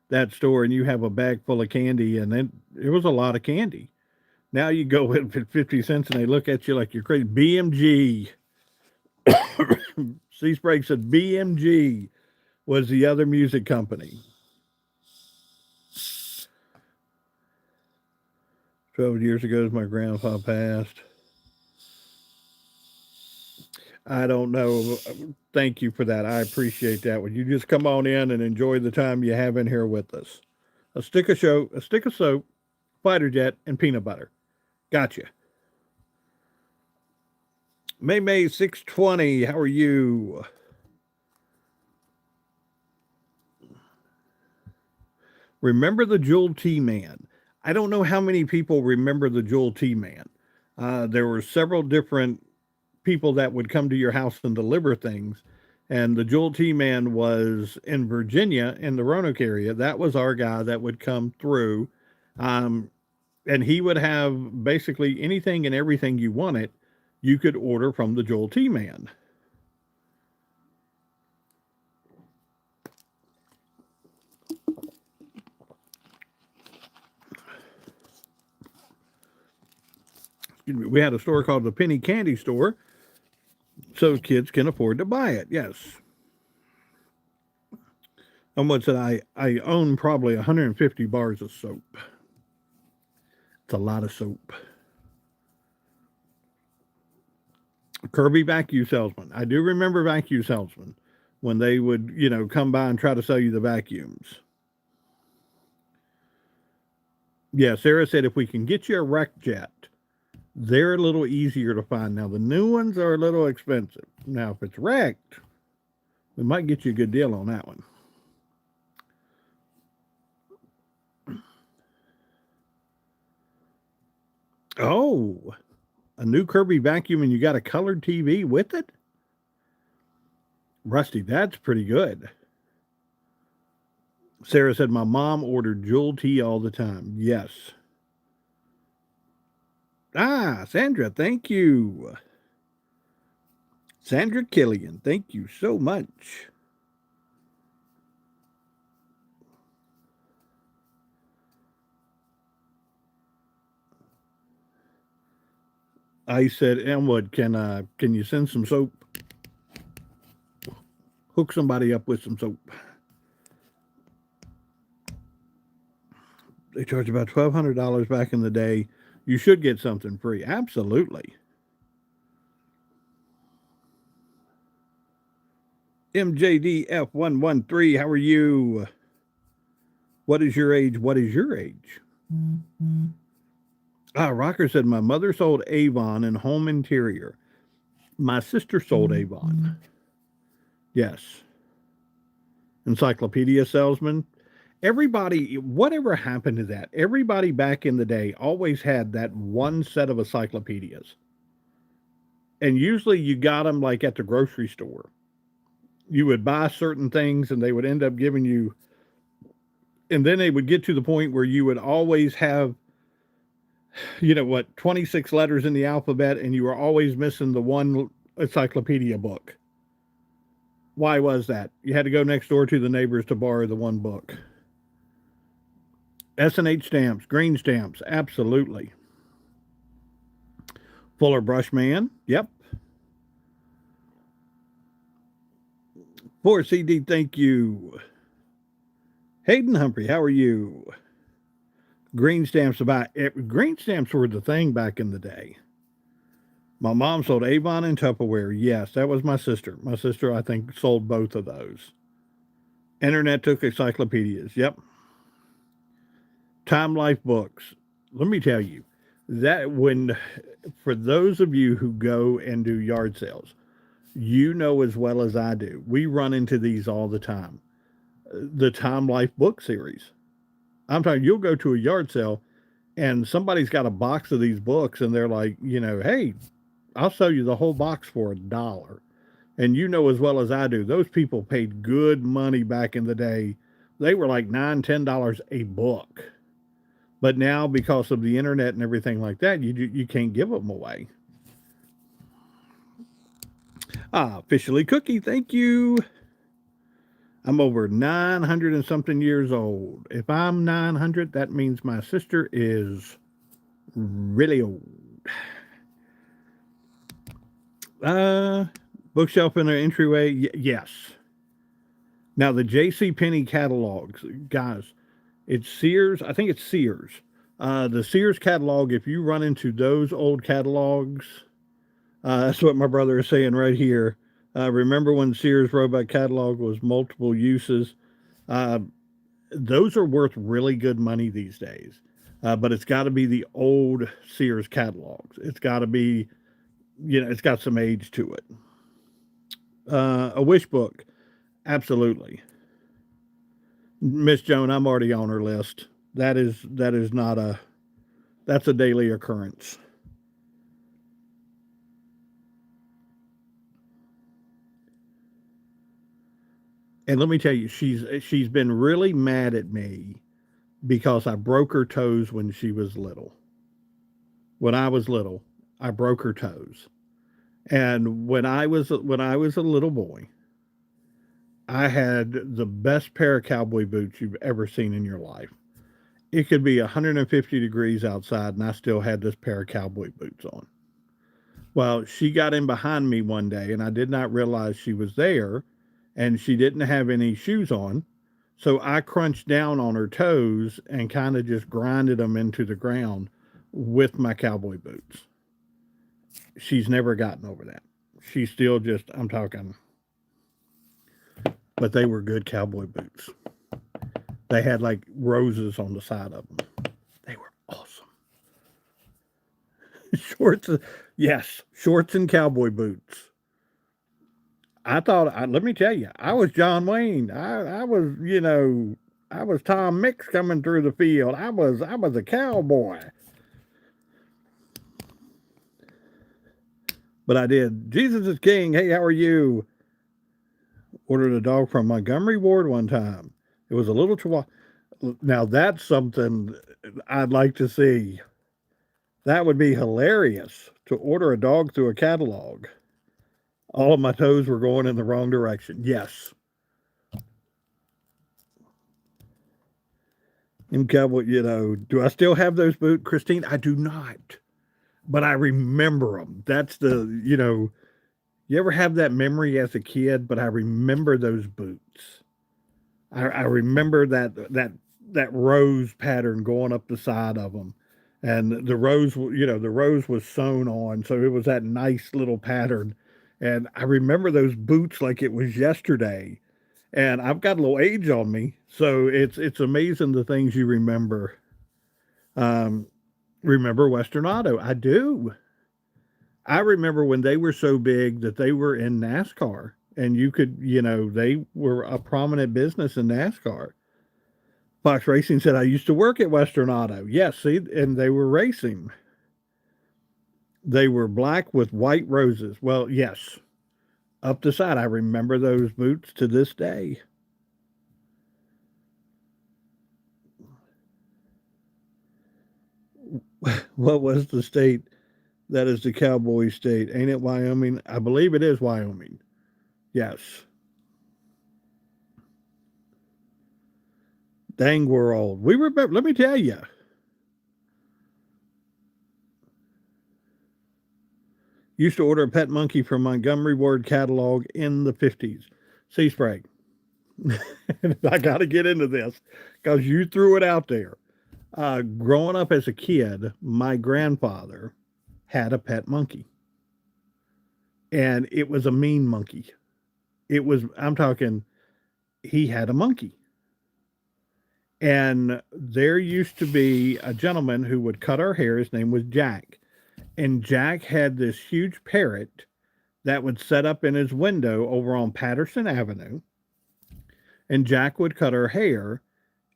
A: that store and you have a bag full of candy, and then it was a lot of candy. Now you go in for 50 cents and they look at you like you're crazy. BMG. C Sprague said BMG was the other music company. 12 years ago, as my grandpa passed. I don't know. Thank you for that. I appreciate that. Would you just come on in and enjoy the time you have in here with us? A stick of soap, fighter jet, and peanut butter. Gotcha. May 620. How are you? Remember the Jewel T Man? I don't know how many people remember the Jewel T Man. There were several different people that would come to your house and deliver things. And the Jewel T Man was in Virginia in the Roanoke area. That was our guy that would come through. Um, and he would have basically anything and everything you wanted, you could order from the Jewel T Man. We had a store called the Penny Candy Store, so kids can afford to buy it. Yes. And what's it? I own probably 150 bars of soap. It's a lot of soap. Kirby Vacuum Salesman. I do remember Vacuum Salesman when they would, come by and try to sell you the vacuums. Yeah, Sarah said if we can get you a wreck jet, they're a little easier to find. Now, the new ones are a little expensive. Now, if it's wrecked, we might get you a good deal on that one. Oh, a new Kirby vacuum and you got a colored TV with it? Rusty, that's pretty good. Sarah said, my mom ordered Jewel tea all the time. Yes. Ah, Sandra, thank you. Sandra Killian, thank you so much. I said, Elmwood, can you send some soap? Hook somebody up with some soap. They charge about $1,200 back in the day. You should get something free. Absolutely. MJDF113, how are you? What is your age? What is your age? Mm-hmm. Rocker said, my mother sold Avon and home interior. My sister sold Avon. Yes. Encyclopedia salesman. Everybody, whatever happened to that? Everybody back in the day always had that one set of encyclopedias. And usually you got them like at the grocery store. You would buy certain things and they would end up giving you, and then they would get to the point where you would always have, 26 letters in the alphabet, and you were always missing the one encyclopedia book. Why was that? You had to go next door to the neighbors to borrow the one book. S&H stamps, green stamps, absolutely. Fuller Brush Man, yep. 4CD, thank you. Hayden Humphrey, how are you? Green stamps green stamps were the thing back in the day. My mom sold Avon and Tupperware. Yes, that was my sister. My sister, I think, sold both of those. Internet took encyclopedias. Yep. Time Life books. Let me tell you, for those of you who go and do yard sales, you know as well as I do, we run into these all the time. The Time Life book series. I'm talking, you'll go to a yard sale and somebody's got a box of these books and they're like, hey, I'll sell you the whole box for $1. And you know as well as I do, those people paid good money back in the day. They were like $9, $10 a book. But now, because of the internet and everything like that, you can't give them away. Officially Cookie, thank you. I'm over 900 and something years old. If I'm 900, that means my sister is really old. Uh, Bookshelf in the entryway, yes. Now the J.C. Penney catalogs, guys, it's Sears. I think it's Sears. The Sears catalog. If you run into those old catalogs, that's what my brother is saying right here. Remember when Sears Roebuck catalog was multiple uses? Uh, those are worth really good money these days. But it's got to be the old Sears catalogs. It's got to be, it's got some age to it. A wish book, absolutely. Miss Joan, I'm already on her list. That is not a that's a daily occurrence. And let me tell you, she's been really mad at me because I broke her toes when she was little. When I was little, I broke her toes. And when I was a little boy, I had the best pair of cowboy boots you've ever seen in your life. It could be 150 degrees outside, and I still had this pair of cowboy boots on. Well, she got in behind me one day, and I did not realize she was there, and she didn't have any shoes on. So I crunched down on her toes and kind of just grinded them into the ground with my cowboy boots. She's never gotten over that. She's still just, I'm talking, but they were good cowboy boots. They had like roses on the side of them. They were awesome. Shorts, yes, shorts and cowboy boots. Let me tell you, I was John Wayne. I was, I was Tom Mix coming through the field. I was a cowboy. But I did. Jesus is King. Hey, how are you? Ordered a dog from Montgomery Ward one time. It was a little chihuahua. Now that's something I'd like to see. That would be hilarious to order a dog through a catalog. All of my toes were going in the wrong direction. Yes. In cowboy, do I still have those boots, Christine? I do not, but I remember them. That's you ever have that memory as a kid? But I remember those boots. I remember that rose pattern going up the side of them, and the rose was sewn on, so it was that nice little pattern. And I remember those boots like it was yesterday. And I've got a little age on me, so it's amazing the things you remember. Um, Remember Western Auto? I do. I remember when they were so big that they were in NASCAR, and they were a prominent business in NASCAR. Fox Racing said I used to work at Western Auto. Yes, see, and they were racing. They were black with white roses. Well, yes, up the side. I remember those boots to this day. What was the state that is the cowboy state? Ain't it Wyoming? I believe it is Wyoming. Yes. Dang, we're old. We remember, let me tell you, used to order a pet monkey from Montgomery Ward catalog in the 50s. Sea Sprague. I got to get into this because you threw it out there. Growing up as a kid, my grandfather had a pet monkey, and it was a mean monkey. I'm talking, he had a monkey. And there used to be a gentleman who would cut our hair. His name was Jack. And Jack had this huge parrot that would set up in his window over on Patterson Avenue. And Jack would cut her hair.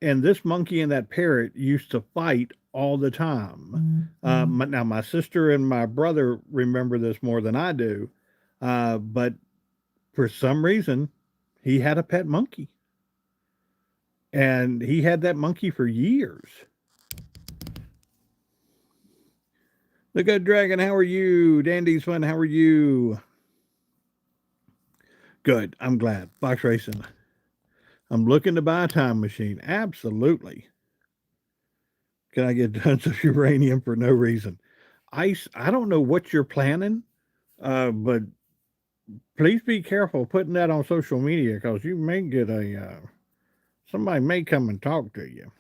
A: And this monkey and that parrot used to fight all the time. Now, my sister and my brother remember this more than I do. But for some reason, he had a pet monkey. And he had that monkey for years. The Good Dragon, how are you? Dandy's Fun, how are you? Good, I'm glad. Fox Racing. I'm looking to buy a time machine. Absolutely. Can I get tons of uranium for no reason? Ice, I don't know what you're planning, but please be careful putting that on social media because you may get somebody may come and talk to you.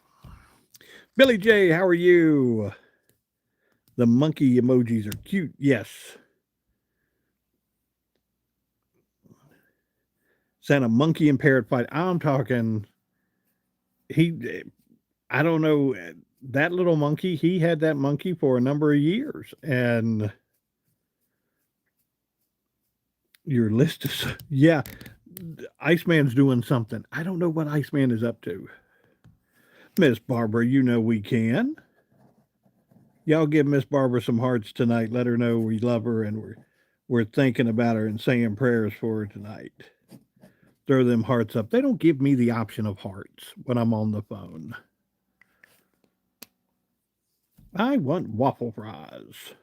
A: Billy J, how are you? The monkey emojis are cute. Yes. Sent a monkey and parrot fight. I'm talking. He, I don't know that little monkey. He had that monkey for a number of years, and your list is yeah. Iceman's doing something. I don't know what Iceman is up to. Miss Barbara, you know we can. Y'all give Miss Barbara some hearts tonight. Let her know we love her and we're thinking about her and saying prayers for her tonight. Throw them hearts up. They don't give me the option of hearts when I'm on the phone. I want waffle fries.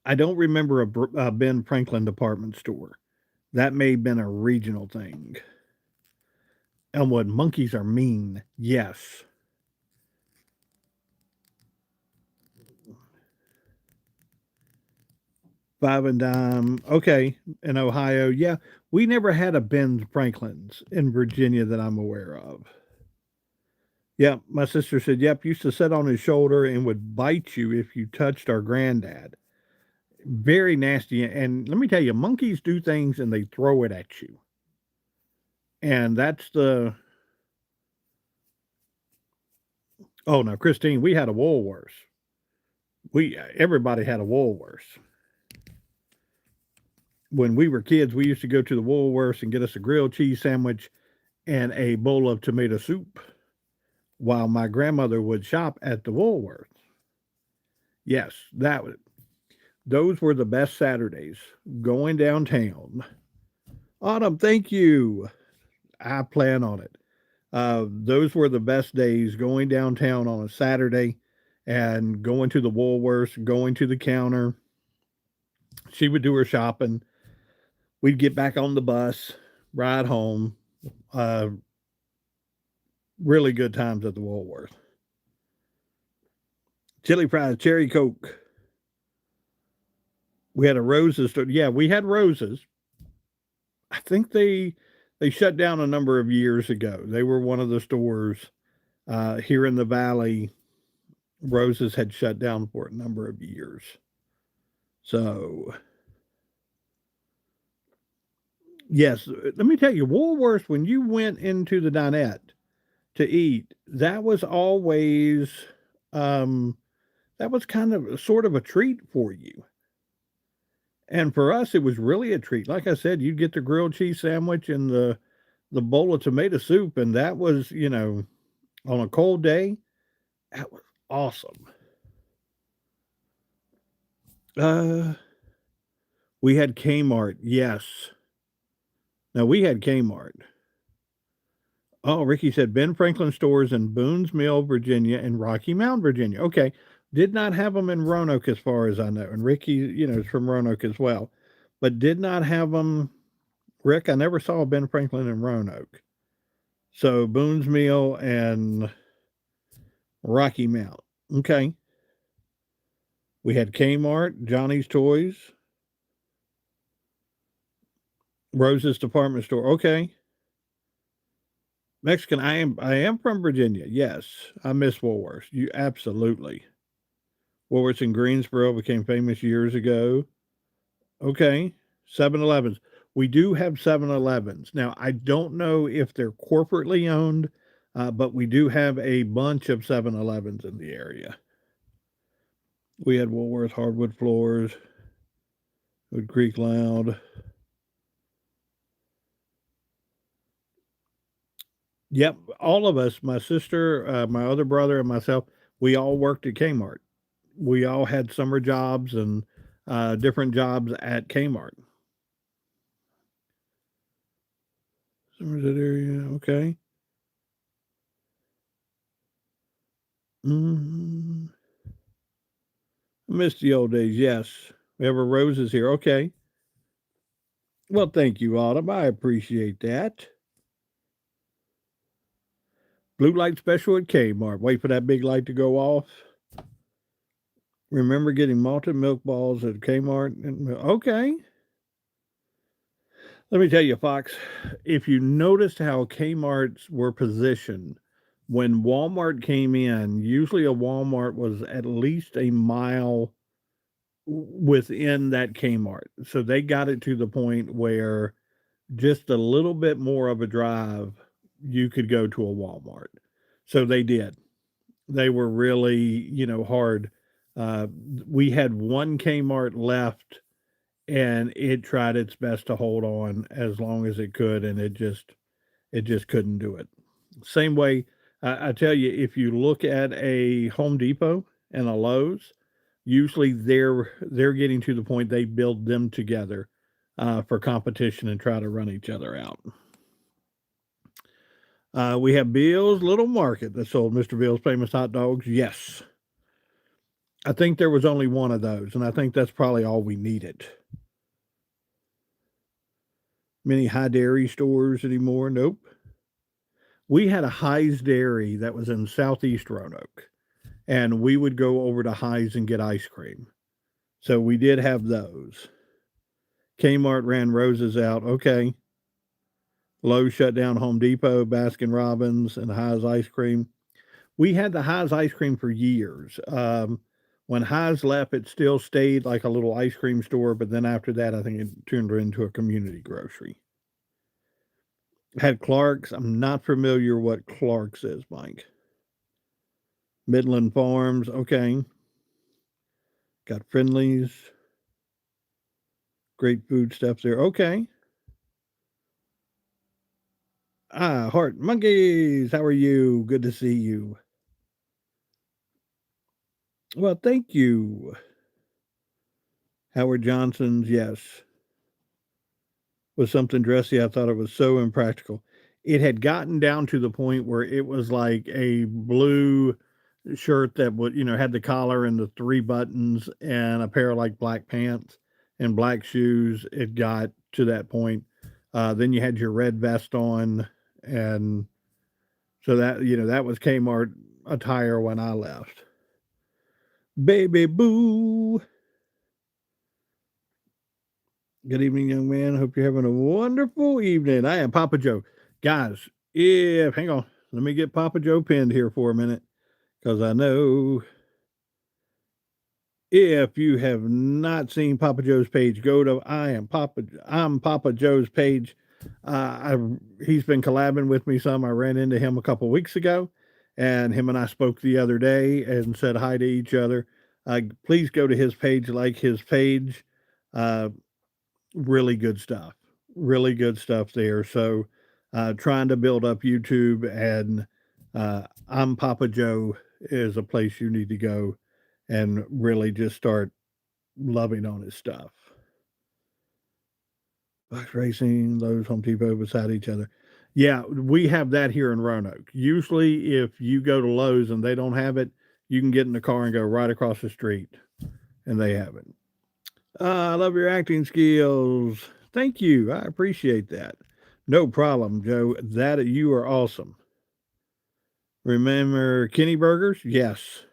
A: I don't remember a Ben Franklin department store. That may have been a regional thing. Elmwood, monkeys are mean. Yes. Five and dime. Okay. In Ohio. Yeah. We never had a Ben Franklin's in Virginia that I'm aware of. Yep. My sister said, yep, used to sit on his shoulder and would bite you if you touched our granddad. Very nasty. And let me tell you, monkeys do things and they throw it at you. And that's the. Oh, no, Christine, we had a Woolworths. Everybody had a Woolworths. When we were kids, we used to go to the Woolworths and get us a grilled cheese sandwich and a bowl of tomato soup while my grandmother would shop at the Woolworths. Yes, those were the best Saturdays going downtown. Autumn, thank you. I plan on it. Those were the best days going downtown on a Saturday and going to the Woolworths, going to the counter. She would do her shopping. We'd get back on the bus, ride home. Uh, really good times at the Woolworth. Chili fries, cherry coke. We had a Roses store. Yeah, we had Roses. I think they shut down a number of years ago. They were one of the stores here in the valley. Roses had shut down for a number of years. So, yes, let me tell you, Woolworths, when you went into the dinette to eat, that was always, um, that was kind of sort of a treat for you. And for us, it was really a treat. Like I said, you'd get the grilled cheese sandwich and the bowl of tomato soup, and that was, on a cold day, that was awesome. Uh, we had Kmart, yes. Now we had Kmart. Oh, Ricky said Ben Franklin stores in Boone's Mill, Virginia, and Rocky Mount, Virginia. Okay, did not have them in Roanoke, as far as I know. And Ricky, is from Roanoke as well, but did not have them. Rick, I never saw Ben Franklin in Roanoke. So Boone's Mill and Rocky Mount. Okay. We had Kmart, Johnny's Toys, Rose's Department Store. Okay. Mexican. I am from Virginia. Yes. I miss Woolworths. You absolutely. Woolworths in Greensboro became famous years ago. Okay. 7-Elevens. We do have 7-Elevens. Now, I don't know if they're corporately owned, but we do have a bunch of 7-Elevens in the area. We had Woolworth hardwood floors, Wood Creek Loud. Yep, all of us, my sister, my other brother, and myself, we all worked at Kmart. We all had summer jobs and different jobs at Kmart. Somerset area. Okay. Mm, I miss the old days. Yes. We have a roses here. Okay. Well, thank you, Autumn. I appreciate that. Blue light special at Kmart. Wait for that big light to go off. Remember getting malted milk balls at Kmart? Okay. Let me tell you, Fox, if you noticed how Kmart's were positioned, when Walmart came in, usually a Walmart was at least a mile within that Kmart. So they got it to the point where just a little bit more of a drive, you could go to a Walmart. So they did. They were really, hard. Uh, we had one Kmart left, and it tried its best to hold on as long as it could, and it just couldn't do it. Same way, I tell you, if you look at a Home Depot and a Lowe's, usually they're getting to the point they build them together for competition and try to run each other out. We have Bill's Little Market that sold Mr. Bill's famous hot dogs. Yes, I think there was only one of those, and I think that's probably all we needed. Many high dairy stores anymore? Nope. We had a High's Dairy that was in southeast Roanoke, and we would go over to High's and get ice cream. So we did have those. Kmart ran roses out. Okay. Lowe's shut down Home Depot, Baskin Robbins, and High's ice cream. We had the High's ice cream for years. When High's left, it still stayed like a little ice cream store, but then after that, I think it turned into a community grocery. Had Clark's. I'm not familiar what Clark's is, Mike. Midland Farms. Okay. Got Friendlies. Great food stuff there. Okay. Heart Monkeys. How are you? Good to see you. Well, thank you. Howard Johnson's, yes, was something dressy. I thought it was so impractical. It had gotten down to the point where it was like a blue shirt that would, had the collar and the three buttons and a pair of like black pants and black shoes. It got to that point. Then you had your red vest on. And so that was Kmart attire when I left. Baby boo. Good evening, young man. Hope you're having a wonderful evening. I am Papa Joe. Guys, hang on, let me get Papa Joe pinned here for a minute because I know if you have not seen Papa Joe's page, go to I'm Papa Joe's page. He's been collabing with me some. I ran into him a couple weeks ago, and him and I spoke the other day and said hi to each other. Please go to his page, like his page. Uh, Really good stuff. Really good stuff there. So, trying to build up YouTube, and I'm Papa Joe is a place you need to go and really just start loving on his stuff. Box Racing, Lowe's, Home Depot beside each other. Yeah, we have that here in Roanoke. Usually, if you go to Lowe's and they don't have it, you can get in the car and go right across the street, and they have it. I love your acting skills. Thank you. I appreciate that. No problem, Joe. That you are awesome. Remember Kenny Burgers? Yes.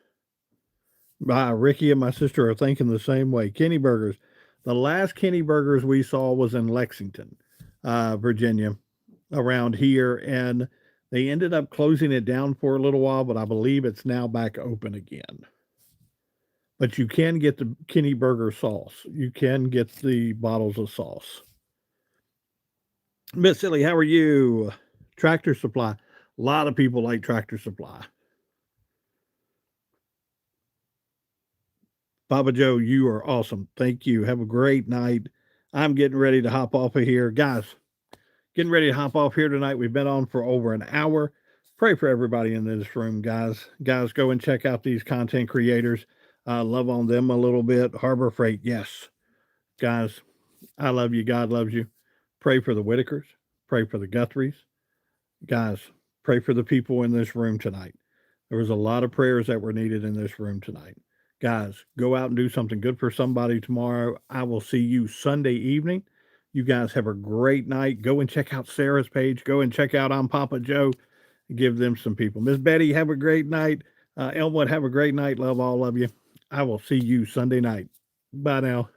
A: Ricky and my sister are thinking the same way. Kenny Burgers. The last Kenny Burgers we saw was in Lexington, Virginia, around here, and they ended up closing it down for a little while, but I believe it's now back open again. But you can get the Kenny Burger sauce. You can get the bottles of sauce. Miss Silly, how are you? Tractor Supply. A lot of people like Tractor Supply. Papa Joe, you are awesome. Thank you. Have a great night. I'm getting ready to hop off of here. Guys, getting ready to hop off here tonight. We've been on for over an hour. Pray for everybody in this room, guys. Guys, go and check out these content creators. Love on them a little bit. Harbor Freight, yes. Guys, I love you. God loves you. Pray for the Whitakers. pray for the Guthries. Guys, pray for the people in this room tonight. There was a lot of prayers that were needed in this room tonight. Guys, go out and do something good for somebody tomorrow. I will see you Sunday evening. You guys have a great night. Go and check out Sarah's page. Go and check out I'm Papa Joe. Give them some people. Miss Betty, have a great night. Elmwood, have a great night. Love all of you. I will see you Sunday night. Bye now.